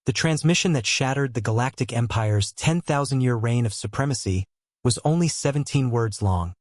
The transmission that shattered the Galactic Empire's 10,000-year reign of supremacy was only 17 words long.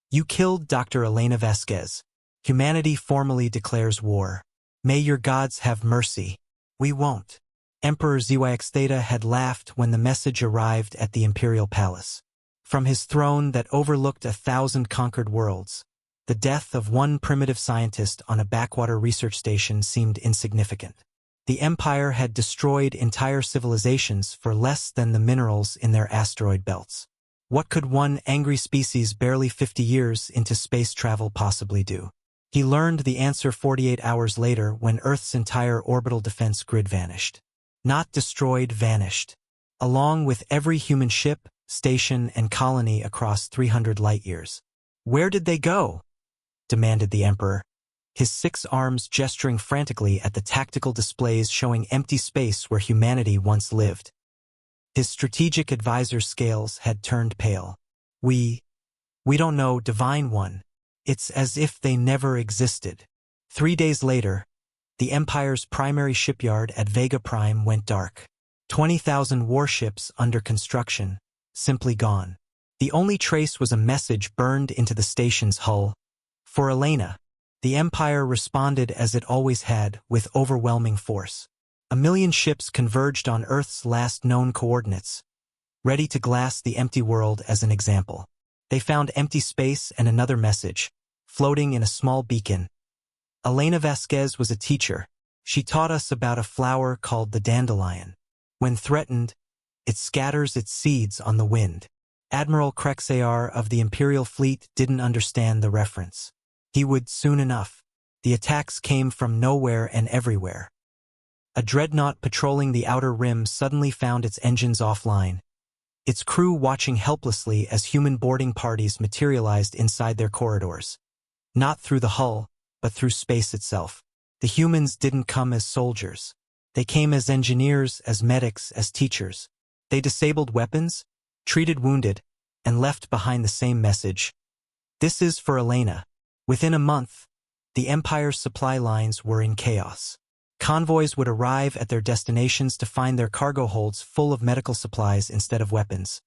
You killed Dr. Elena Vasquez. Humanity formally declares war. May your gods have mercy. We won't. Emperor HFY Theta had laughed when the message arrived at the Imperial Palace. From his throne that overlooked 1,000 conquered worlds, the death of one primitive scientist on a backwater research station seemed insignificant. The Empire had destroyed entire civilizations for less than the minerals in their asteroid belts. What could one angry species barely 50 years into space travel possibly do? He learned the answer 48 hours later when Earth's entire orbital defense grid vanished. Not destroyed, vanished. Along with every human ship, station, and colony across 300 light-years. Where did they go? Demanded the Emperor, his 6 arms gesturing frantically at the tactical displays showing empty space where humanity once lived. His strategic advisor's scales had turned pale. We don't know, Divine One. It's as if they never existed. 3 days later, the Empire's primary shipyard at Vega Prime went dark. 20,000 warships under construction, simply gone. The only trace was a message burned into the station's hull. For Elena, the Empire responded as it always had, with overwhelming force. 1 million ships converged on Earth's last known coordinates, ready to glass the empty world as an example. They found empty space and another message, floating in a small beacon. Elena Vasquez was a teacher. She taught us about a flower called the dandelion. When threatened, it scatters its seeds on the wind. Admiral Krexar of the Imperial Fleet didn't understand the reference. He would soon enough. The attacks came from nowhere and everywhere. A dreadnought patrolling the outer rim suddenly found its engines offline, its crew watching helplessly as human boarding parties materialized inside their corridors. Not through the hull, but through space itself. The humans didn't come as soldiers. They came as engineers, as medics, as teachers. They disabled weapons, treated wounded, and left behind the same message. This is for Elena. Within a month, the Empire's supply lines were in chaos. Convoys would arrive at their destinations to find their cargo holds full of medical supplies instead of weapons.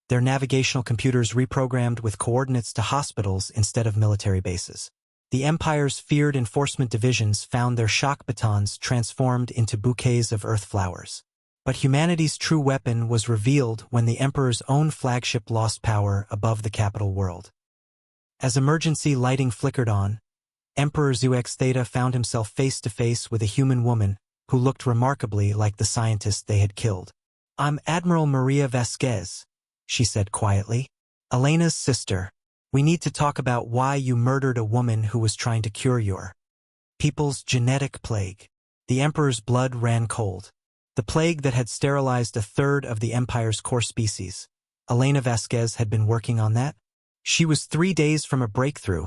Their navigational computers reprogrammed with coordinates to hospitals instead of military bases. The Empire's feared enforcement divisions found their shock batons transformed into bouquets of earth flowers. But humanity's true weapon was revealed when the Emperor's own flagship lost power above the capital world. As emergency lighting flickered on, Emperor HFY Theta found himself face-to-face with a human woman who looked remarkably like the scientist they had killed. "I'm Admiral Maria Vasquez," she said quietly. "Elena's sister. We need to talk about why you murdered a woman who was trying to cure your people's genetic plague." The Emperor's blood ran cold. The plague that had sterilized 1/3 of the Empire's core species. Elena Vasquez had been working on that. She was 3 days from a breakthrough,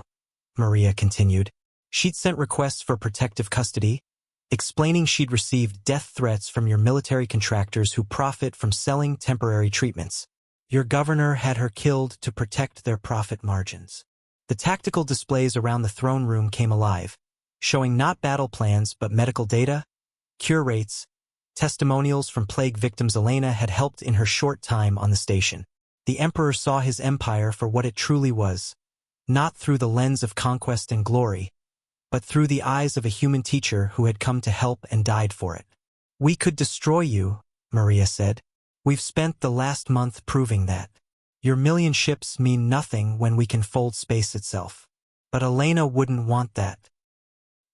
Maria continued. She'd sent requests for protective custody, explaining she'd received death threats from your military contractors who profit from selling temporary treatments. Your governor had her killed to protect their profit margins. The tactical displays around the throne room came alive, showing not battle plans but medical data, cure rates, testimonials from plague victims Elena had helped in her short time on the station. The Emperor saw his empire for what it truly was, not through the lens of conquest and glory, but through the eyes of a human teacher who had come to help and died for it. "We could destroy you," Maria said. "We've spent the last month proving that. Your 1,000,000 ships mean nothing when we can fold space itself." But Elena wouldn't want that.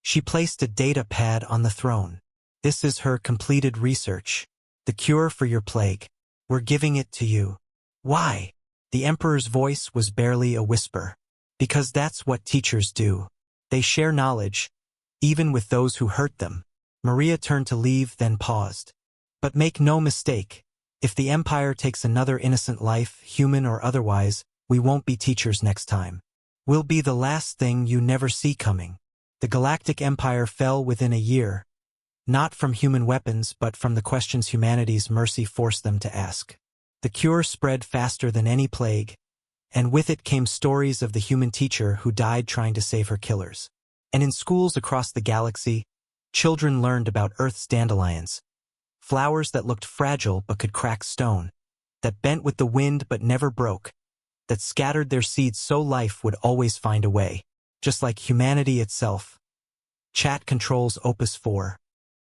She placed a data pad on the throne. "This is her completed research. The cure for your plague. We're giving it to you." "Why?" The Emperor's voice was barely a whisper. "Because that's what teachers do. They share knowledge, even with those who hurt them." Maria turned to leave, then paused. "But make no mistake, if the Empire takes another innocent life, human or otherwise, we won't be teachers next time. We'll be the last thing you never see coming." The Galactic Empire fell within a year, not from human weapons but from the questions humanity's mercy forced them to ask. The cure spread faster than any plague, and with it came stories of the human teacher who died trying to save her killers. And in schools across the galaxy, children learned about Earth's dandelions, flowers that looked fragile but could crack stone, that bent with the wind but never broke, that scattered their seeds so life would always find a way, just like humanity itself. Chat controls Opus 4.